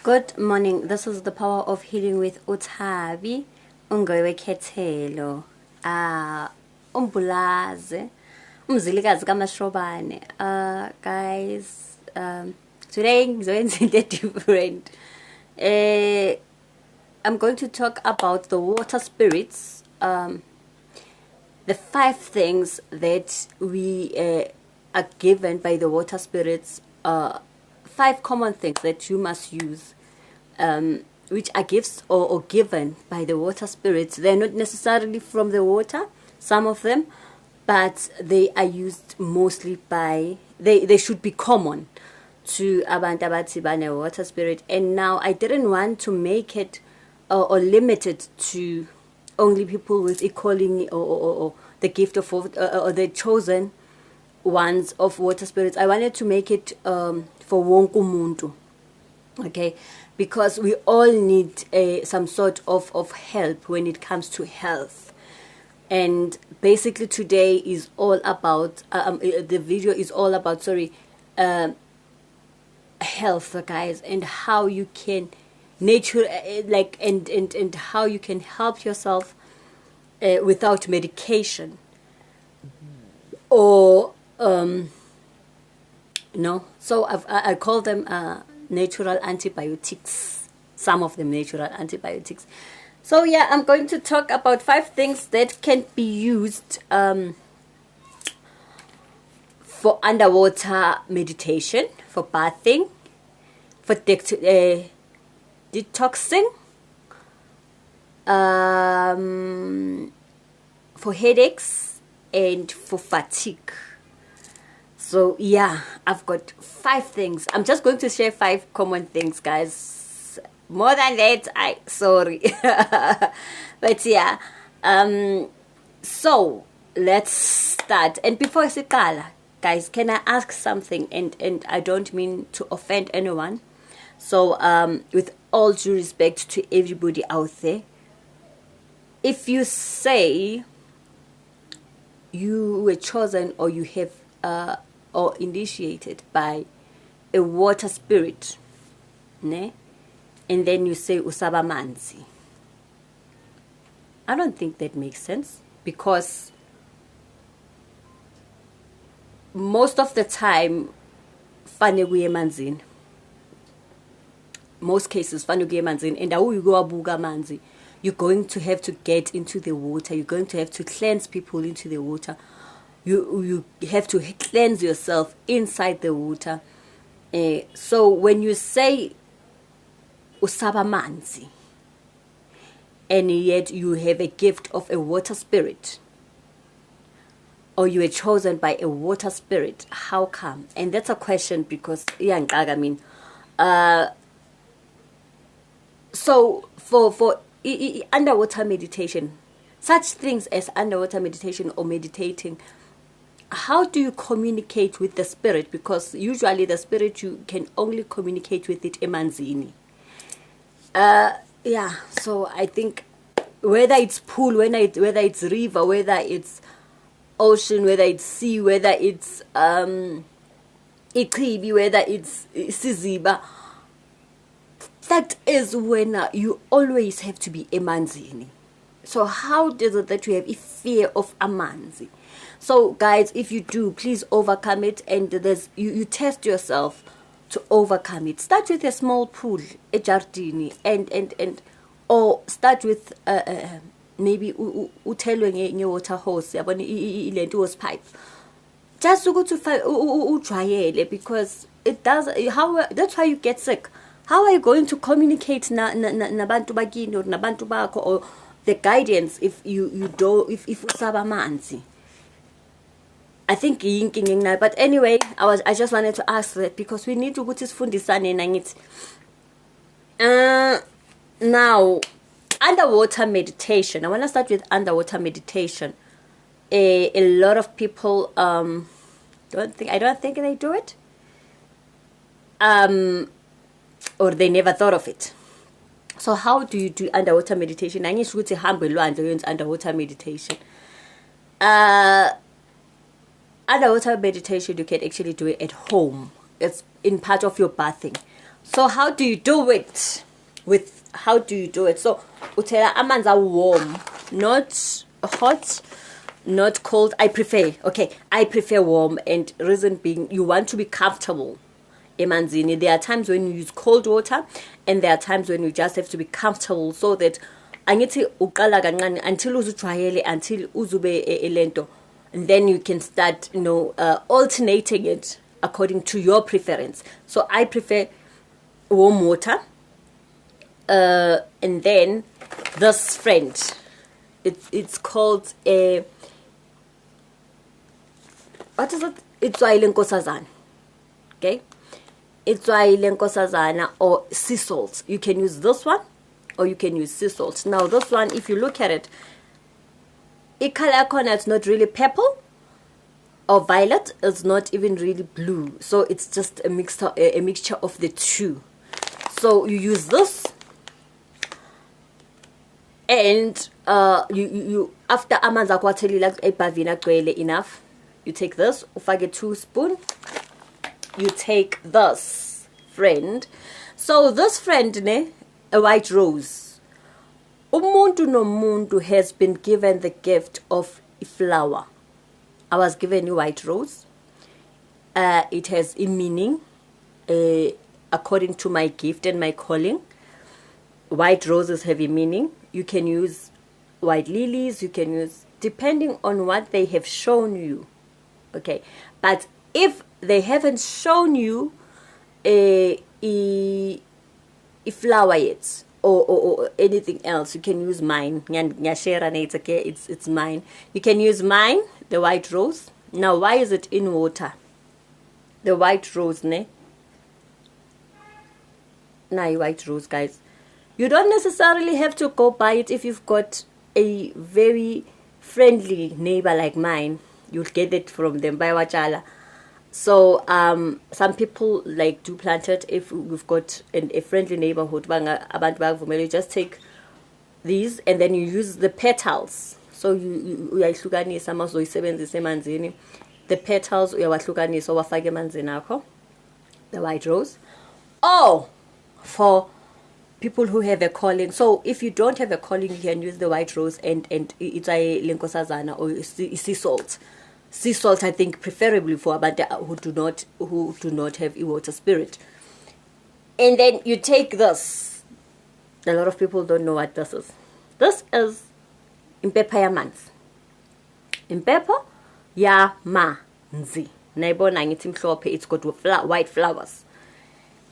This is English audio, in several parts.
Good morning. This is the power of healing with Utabi. Ungowe Ketelo. Umbulaze. Umzilikazi kamashrobane. Guys, today I'm doing something different. I'm going to talk about the water spirits. The 5 things that we are given by the water spirits. 5 common things that you must use, which are gifts or given by the water spirits. They're not necessarily from the water, some of them, but they are used mostly by, they should be common to abantu abathi bane water spirit. And now I didn't want to make it or limit it to only people with a calling or the gift of or the chosen ones of water spirits. I wanted to make it for wonke umuntu, okay, because we all need some sort of help when it comes to health. And basically today is all about the video is all about health, guys, and how you can and how you can help yourself without medication or no. So I call them natural antibiotics, some of them natural antibiotics. So yeah, I'm going to talk about 5 things that can be used for underwater meditation, for bathing, for detoxing, for headaches, and for fatigue. So yeah, I've got 5 things. I'm just going to share 5 common things, guys. More than that, sorry. But yeah, so let's start. And before I say guys, can I ask something? And I don't mean to offend anyone. So with all due respect to everybody out there, if you say you were chosen or you have or initiated by a water spirit, ne? And then you say usaba manzi, I don't think that makes sense, because most of the time fane kuye emanzini, most cases fane kuye emanzini, and awu go abuka manzi, you're going to have to get into the water, you're going to have to cleanse people into the water, you have to cleanse yourself inside the water. So when you say usaba manzi and yet you have a gift of a water spirit, or you were chosen by a water spirit, how come? And that's a question, because I mean, so for underwater meditation, such things as underwater meditation or meditating, how do you communicate with the spirit? Because usually the spirit, you can only communicate with it emanzini. Yeah, so I think whether it's pool, whether it's river, whether it's ocean, whether it's sea, whether it's iqibi, whether it's siziba, that is when you always have to be emanzini. So how does it that you have a fear of amanzi? So guys, if you do, please overcome it, and you test yourself to overcome it. Start with a small pool, a jardini, and or start with maybe uthelwe nge water hose, yabona ilento hose pipe. Just to go to utrial, because it does. That's how you get sick. How are you going to communicate nabantu bakini or nabantu bakho, or the guidance if you do if usaba manzi? I think yinking now, but anyway, I just wanted to ask that, because we need to go to sifundisane nangithi. Now, underwater meditation. I want to start with underwater meditation. A lot of people I don't think they do it. Or they never thought of it. So how do you do underwater meditation? I need to humble underwater meditation. Underwater meditation, you can actually do it at home. It's in part of your bathing. So how do you do it? How do you do it? So utela amanzi are warm, not hot, not cold. I prefer warm, and reason being, you want to be comfortable. Emanzini, there are times when you use cold water, and there are times when you just have to be comfortable, so that angithi uqala kancane until uzujwayele, until uzube elento, and then you can start, alternating it according to your preference. So I prefer warm water, and then this friend, it's called a, what is it? Itswayi lenkosazane. Okay, itswayi lenkosazane or sea salt. You can use this one, or you can use sea salt. Now this one, if you look at it, color it's not really purple or violet. It's not even really blue. So it's just a mixture of the two. So you use this, and you after amanzi akho athelile ebhavini agcwele enough, you take this, ufake 2 spoon. You take this friend. So this friend a white rose. Umuntu nomuntu has been given the gift of a flower. I was given a white rose. It has a meaning according to my gift and my calling. White roses have a meaning. You can use white lilies. You can use, depending on what they have shown you. Okay, but if they haven't shown you a flower yet, or anything else, you can use mine. Okay, it's mine. You can use mine, the white rose. Now, why is it in water? The white rose, white rose, guys. You don't necessarily have to go buy it if you've got a very friendly neighbor like mine. You'll get it from them by wachala. So some people like do plant it. If we've got a friendly neighborhood, you just take these and then you use the petals. So you uyayihlukanisa mase uyisebenzisa emanzini. The petals uyawahlukanisa wafaka emanzini akho, the white rose. Oh, for people who have a calling. So if you don't have a calling, you can use the white rose and it's a lenkosazane or sea salt. Sea salt, I think, preferably for abantu who do not have a water spirit. And then you take this. A lot of people don't know what this is. This is impepho yamanzi. Impepho yamanzi. Nayibona ngithi mhlophe, it's got white flowers.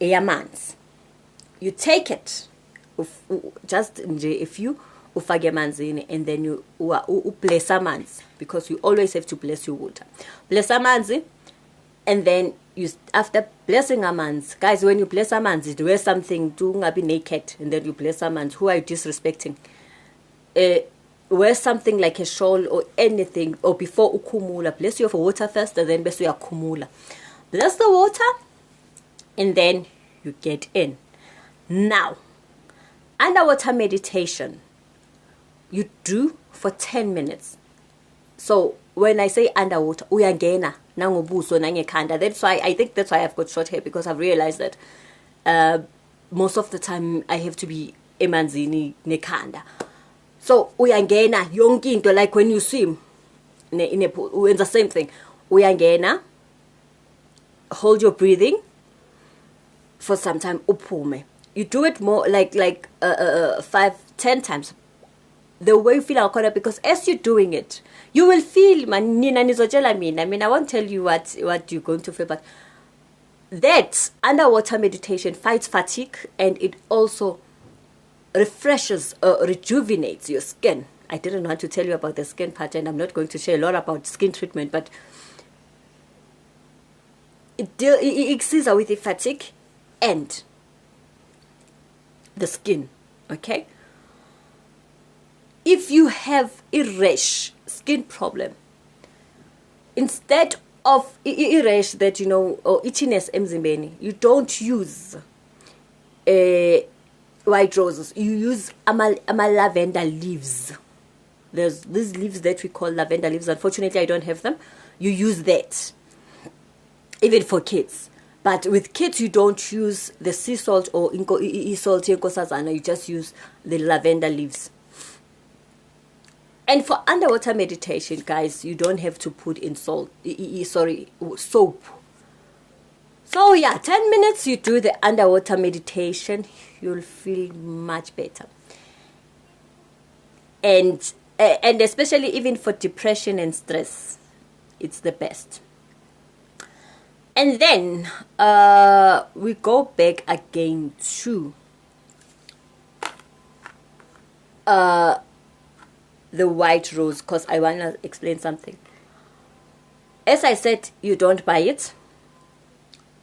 Eyamanzi. You take it, just if you ufake emanzini, and then you bless amanzi, because you always have to bless your water. Bless amanzi, and then you, after blessing amanzi, guys, when you bless amanzi, do wear something, do not be naked, and then you bless amanzi. Who are you disrespecting? Wear something like a shawl or anything, or before ukumula, bless your water first, and then bless your kumula. Bless the water, and then you get in. Now, underwater meditation, you do for 10 minutes. So when I say underwater, uyangena nangobuso nangekhanda. I think that's why I've got short hair, because I've realized that most of the time I have to be emanzini nekhanda. So uyangena yonke into, like when you swim in a pool, it's the same thing. Uyangena, hold your breathing for some time, uphume. You do it more like 5-10 times. The way you feel alcohol, because as you're doing it, you will feel, I won't tell you what you're going to feel, but that underwater meditation fights fatigue, and it also refreshes, rejuvenates your skin. I didn't want to tell you about the skin part, and I'm not going to share a lot about skin treatment, but it exists with the fatigue and the skin. Okay, if you have a rash, skin problem, instead of a rash that or itchiness emzimbeni, you don't use white roses. You use ama lavender leaves. There's these leaves that we call lavender leaves. Unfortunately, I don't have them. You use that, even for kids. But with kids, you don't use the sea salt or salt, lenkosazane. You just use the lavender leaves. And for underwater meditation, guys, you don't have to put in soap. So yeah, 10 minutes you do the underwater meditation, you'll feel much better. And especially even for depression and stress, it's the best. And then we go back again to the white rose, because I want to explain something. As I said, you don't buy it.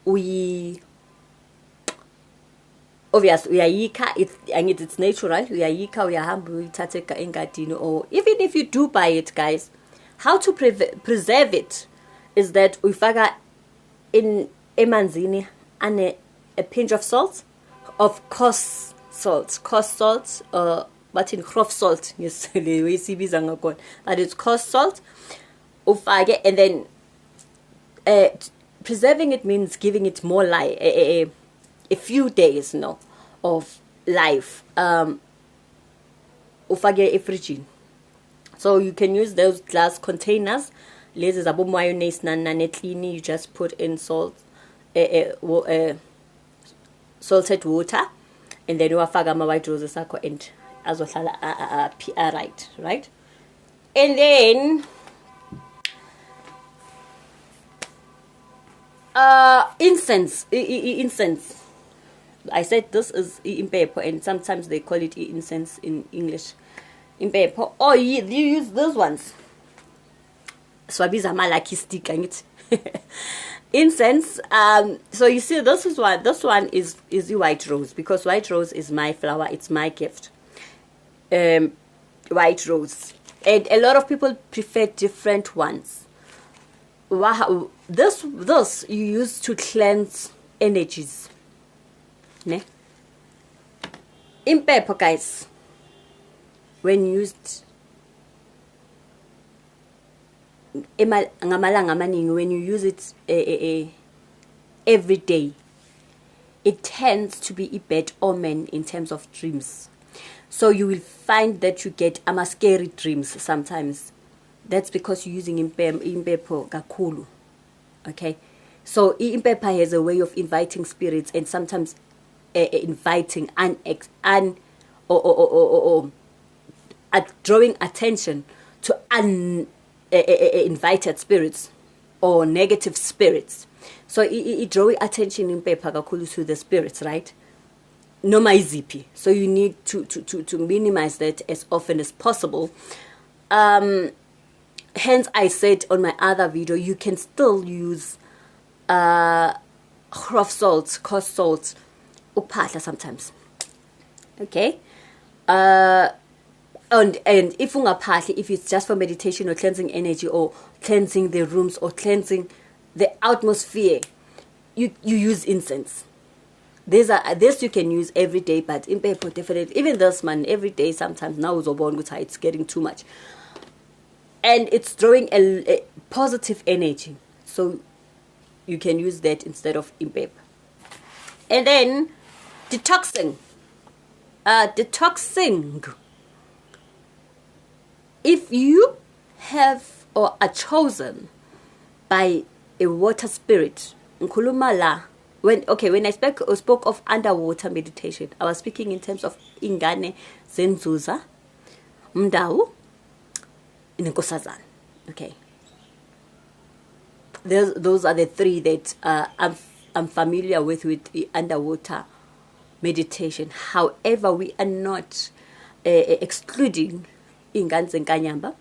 We uyayikha, it's natural. Uyayikha, uyahamba uyithathe engadini, or even if you do buy it, guys, how to preserve it is that uyifaka in emanzini and a pinch of salt, of coarse salt, but in grof salt, yes, but it's coarse salt. Ufake, and then preserving it means giving it more life, a few days, of life. Ufake efrigin. So you can use those glass containers. Lezi zabo mayonnaise nanetlini, you just put in salt, salted water, and then uwafaka ama white roses akho and azohlala right. And then incense. I said this is impepho, and sometimes they call it incense in English. Impepho. Or you use those ones. Swabiza malaki stick, it. Incense. So you see, this one is the white rose, because white rose is my flower. It's my gift. White rose, and a lot of people prefer different ones. Wow, this you use to cleanse energies. Ne? Impepho, guys, when used when you use it every day, it tends to be a bad omen in terms of dreams. So you will find that you get scary dreams sometimes. That's because you're using impepho kakulu. Okay, so impepho has a way of inviting spirits, and sometimes inviting drawing attention to invited spirits or negative spirits. So it drawing attention in impepho kakulu to the spirits, right? Noma iziphi. So you need to minimize that as often as possible. Hence, I said on my other video, you can still use grof salt, coarse salt, uphahla sometimes. Okay? And if ungaphahli, if it's just for meditation or cleansing energy or cleansing the rooms or cleansing the atmosphere, you use incense. This you can use every day, but impepho definitely, even this man, every day sometimes. Now it's getting too much. And it's drawing a positive energy. So you can use that instead of impepho. And then detoxing. Detoxing. If you have or are chosen by a water spirit, when I spoke of underwater meditation, I was speaking in terms of ingane zenzuza, mdawu, lenkosazane. Okay, those are the three that I'm familiar with the underwater meditation. However, we are not excluding ingane zenkanyamba.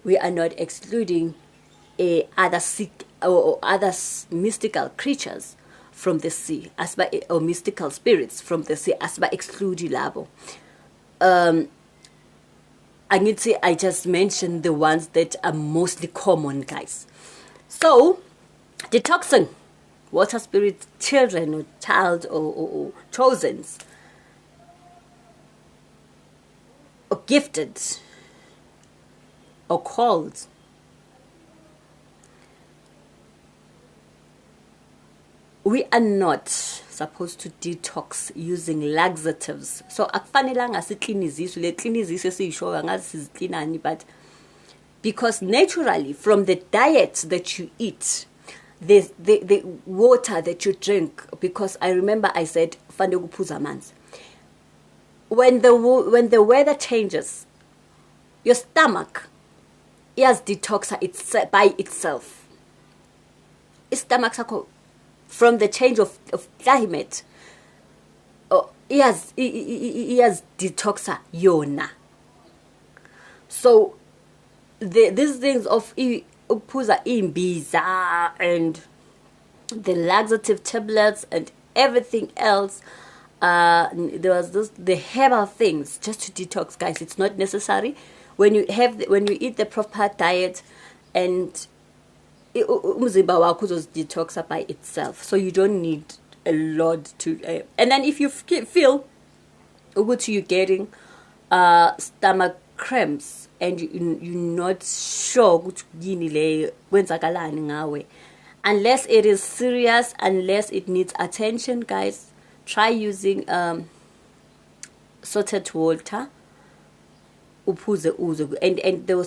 We are not excluding other mystical creatures from the sea, or mystical spirits from the sea, as by excluding labo. I just mentioned the ones that are mostly common, guys. So, detoxing, water spirit children or child or chosen or gifted or called, we are not supposed to detox using laxatives. So akufanelanga siclean izisu, le clean izisu esiyisho angazi sizicleanani, but because naturally from the diet that you eat, the water that you drink, because I remember I said fanele ukuphuza amanzi. When the weather changes, your stomach is detoxa by itself. Stomach from the change of climate, yes, detoxa yona. So these things of uphuza imbiza and the laxative tablets and everything else, there was the herbal things just to detox, guys. It's not necessary when you eat the proper diet, and umzimba wakho uzozidetoxa by itself. So you don't need a lot to. And then if you feel ukuthi you're getting stomach cramps and you're not sure ukuthi yini le kwenzakalani ngawe, unless it is serious, unless it needs attention, guys, try using salted water. Uphuze uze, and the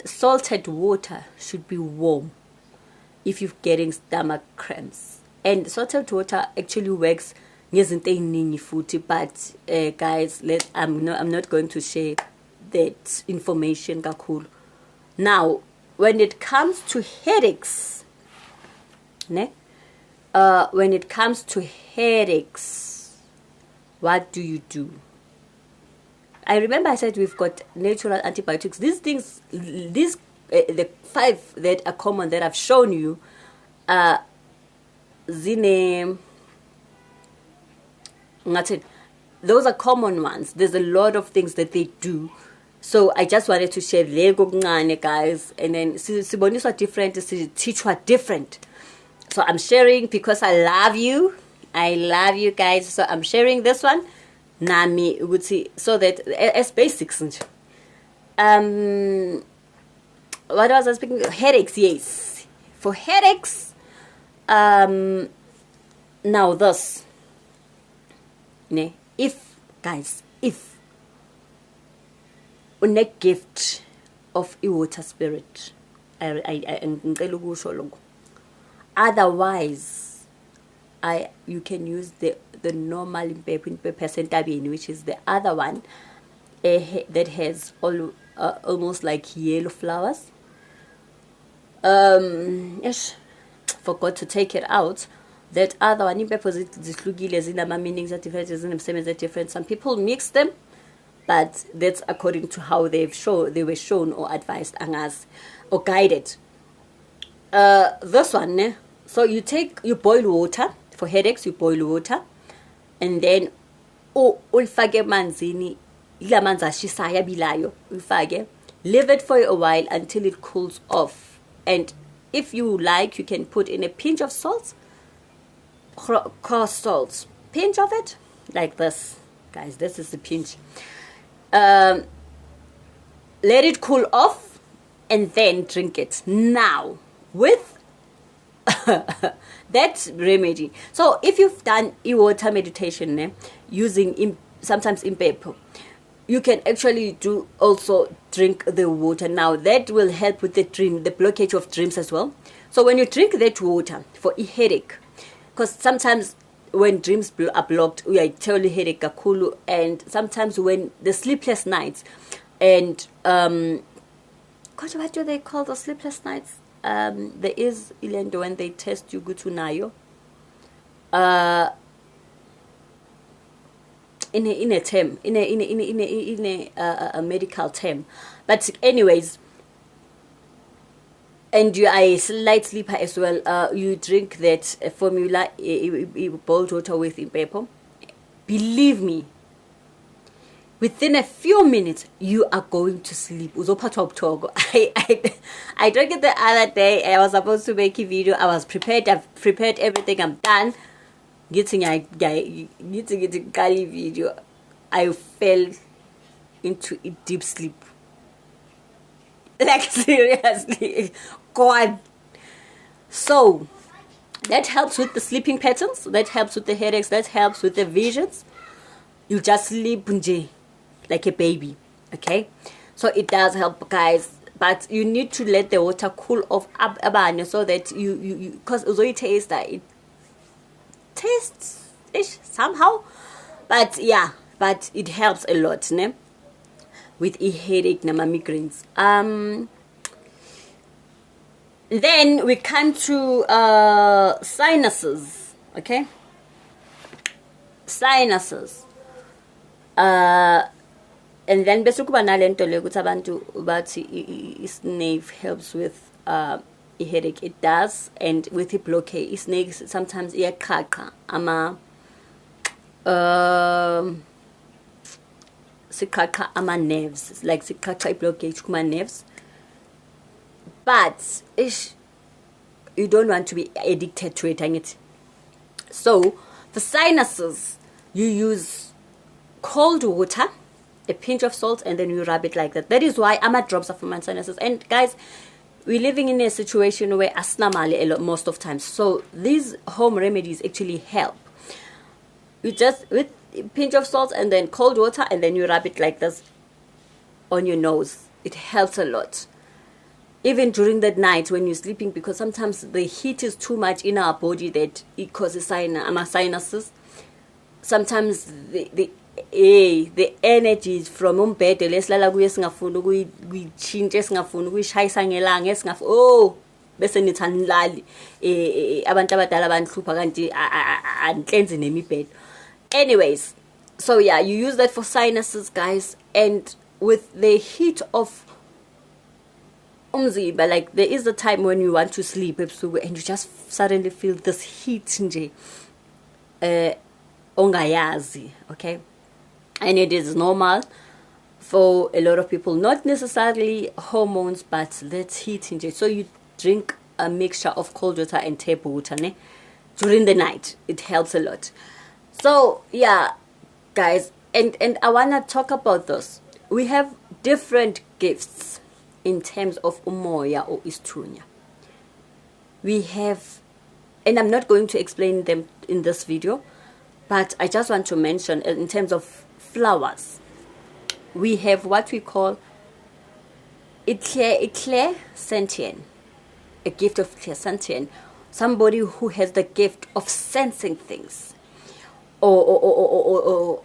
salted water should be warm if you're getting stomach cramps. And salted water actually works ngezinto eziningi futhi, but guys, I'm not going to share that information kakhulu. Now, when it comes to headaches, what do you do? I remember I said we've got natural antibiotics. These things, the 5 that are common that I've shown you, those are common ones. There's a lot of things that they do. So I just wanted to share guys, and then siboniswa different, teachwa different. So I'm sharing because I love you. I love you guys. So I'm sharing this one. Nami would see, so that as basics. What was I speaking? Headaches, yes. For headaches, now this. If a gift of a water spirit, otherwise, you can use the normal impepho, which is the other one that has almost like yellow flowers. Yes, forgot to take it out. That other one, impepho, meanings are different. Some people mix them, but that's according to how they were shown or advised or guided. This one, so you boil water for headaches. You boil water, and then ulfake manzini, ila manzi ashisayo abilayo, ulfake, leave it for a while until it cools off. And if you like, you can put in a pinch of salt, coarse salt, pinch of it, like this, guys. This is the pinch. Let it cool off, and then drink it. Now with that remedy. So if you've done water meditation using sometimes impepho, you can actually also drink the water. Now that will help with the blockage of dreams as well. So when you drink that water for a headache, because sometimes when dreams are blocked, we are totally headache kakulu, and sometimes when the sleepless nights, and what do they call the sleepless nights? There is ilendo when they test you good to nayo. In a term, in a medical term, but anyways, and you are a light sleeper as well. You drink that formula, boiled water with impepho. Believe me, within a few minutes you are going to sleep. I drank it the other day. I was supposed to make a video. I was prepared. I've prepared everything. I'm done. Getting a video, I fell into a deep sleep. Like seriously, God. So That helps with the sleeping patterns, that helps with the headaches, that helps with the visions. You just sleep nje, like a baby. Okay, so it does help, guys, but you need to let the water cool off abanye, so that you because although it tastes ish somehow, but yeah, but it helps a lot, ne? With a headache nama migraines. Then we come to sinuses. Okay, sinuses. And then bese kuba nalento le ukuthi abantu bathi isnake helps with a headache. It does, and with the blockade, snakes sometimes iyaqhaqa ama siqhaqa ama nerves, like siqhaqa blockage kuma nerves. But you don't want to be addicted to it. So for sinuses, you use cold water, a pinch of salt, and then you rub it like that. That is why I'm at drops of my sinuses. And guys, we're living in a situation where asna mali a lot most of times. So these home remedies actually help. You just with a pinch of salt and then cold water, and then you rub it like this on your nose. It helps a lot. Even during the night when you're sleeping, because sometimes the heat is too much in our body that it causes sinuses. Sometimes the energy from umbhede lesilala kuye singafuni ukuyitshintsha, singafuni ukuyishayisa ngelanga, singafuni bese nithi anilali abantu abadala abanhlupha kanti anhlenzi nemibhede. Anyways, so yeah, you use that for sinuses, guys. And with the heat of umzimba, like there is a time when you want to sleep and you just suddenly feel this heat nje ongayazi, okay? And it is normal for a lot of people, not necessarily hormones, but that's heat nje. So you drink a mixture of cold water and table water ne? During the night. It helps a lot. So yeah, guys, and I wanna talk about this. We have different gifts in terms of umoya or istrunya. We have, and I'm not going to explain them in this video, but I just want to mention in terms of flowers, we have what we call itswayi sentient, a gift of sentient, somebody who has the gift of sensing things, or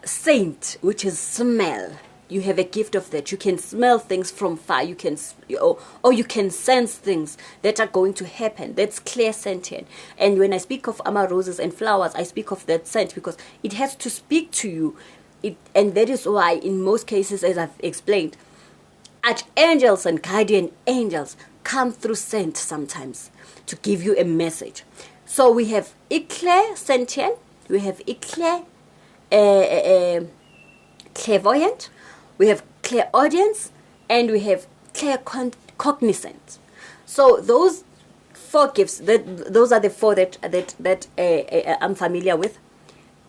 saint, which is smell. You have a gift of that. You can smell things from far. You can, or you can sense things that are going to happen. That's clear sentient. And when I speak of roses and flowers, I speak of that scent because it has to speak to you. And that is why, in most cases, as I've explained, archangels and guardian angels come through scent sometimes to give you a message. So we have itswayi sentient, we have itswayi clairvoyant, we have clairaudience, and we have claircognizant. So those four gifts, those are the four that I'm familiar with.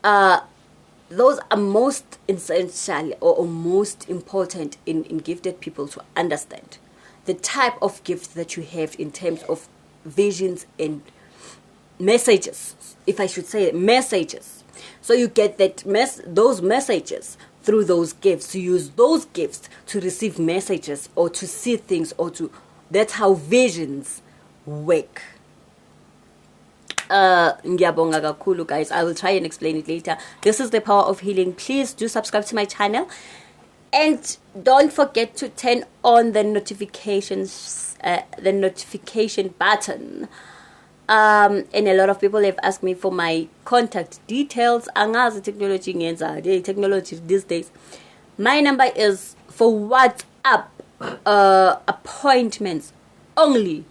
Those are most essential or most important in gifted people to understand the type of gift that you have in terms of visions and messages, if I should say messages. So you get that those messages through those gifts. You use those gifts to receive messages or to see things, or to, that's how visions work. Ngiyabonga kakhulu, guys. I will try and explain it later. This is the power of healing. Please do subscribe to my channel, and don't forget to turn on the notifications, the notification button. And a lot of people have asked me for my contact details. Angazi technology ngenza, the technology these days. My number is for WhatsApp appointments only,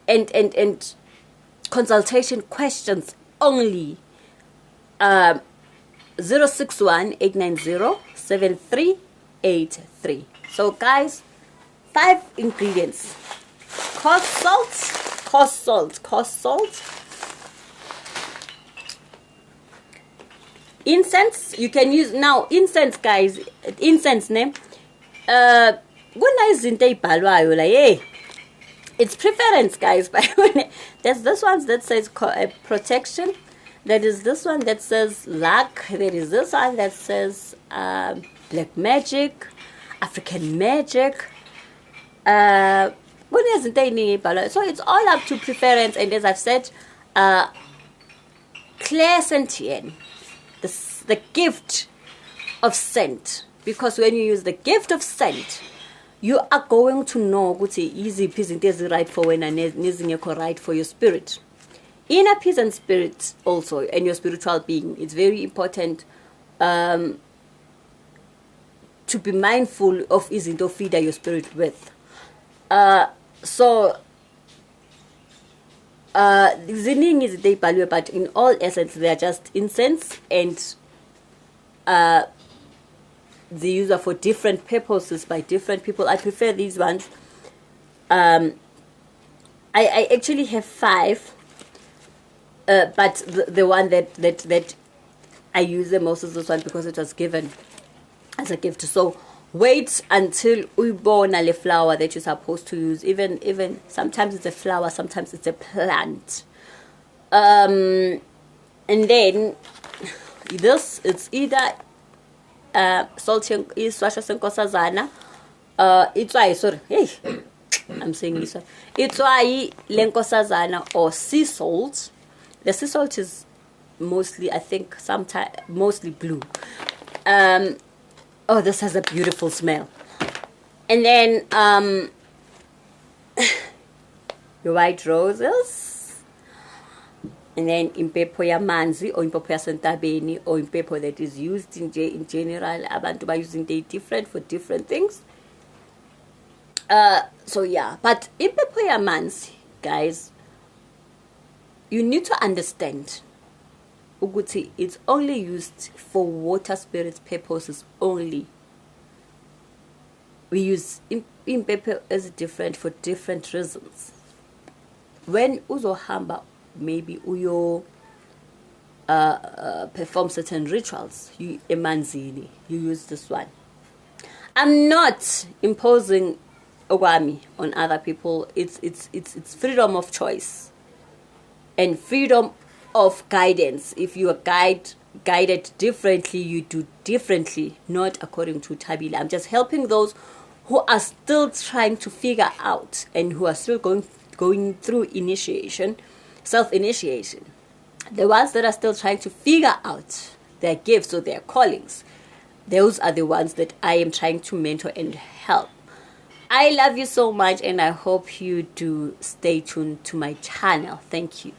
and consultation questions only. 061-890-7383. So guys, 5 ingredients: coarse salt, incense. You can use now incense, guys. Incense name kuna izinto ezibhalwayo la It's preference, guys. But there's this one that says protection. There is this one that says luck. There is this one that says black magic, African magic. So it's all up to preference. And as I've said, Claire Sentien, the gift of scent. Because when you use the gift of scent, you are going to know ukuthi iziphi izinto ezi-right for wena nezingekho right for your spirit. Inner peace and spirit also, and your spiritual being. It's very important to be mindful of izinto feeder your spirit with. Ziningi izinto ey'bhaliwe, but in all essence they are just incense, and they use it for different purposes by different people. I prefer these ones. I actually have 5. But the one that I use the most is this one because it was given as a gift. So wait until uyibona le flower that you're supposed to use. Even sometimes it's a flower, sometimes it's a plant. And then this, it's either salty iswasha senkosazana, itswayi, sorry, hey, I'm saying this one, itswayi, lenkosazana, or sea salt. The sea salt is mostly, I think, mostly blue. Oh, this has a beautiful smell. And then your white roses. And then impepho yamanzi, or impepho yasentabeni, or impepho that is used in general. Abantu ba using they different for different things. So yeah, but impepho yamanzi, guys, you need to understand ukuthi it's only used for water spirits purposes only. We use impepho as different for different reasons. When uzohamba, maybe uyo perform certain rituals, you emanzini, you use this one. I'm not imposing ogwami on other people. It's freedom of choice and freedom of guidance. If you are guided differently, you do differently, not according to Tabila. I'm just helping those who are still trying to figure out and who are still going through initiation, self-initiation. The ones that are still trying to figure out their gifts or their callings, those are the ones that I am trying to mentor and help. I love you so much, and I hope you do stay tuned to my channel. Thank you.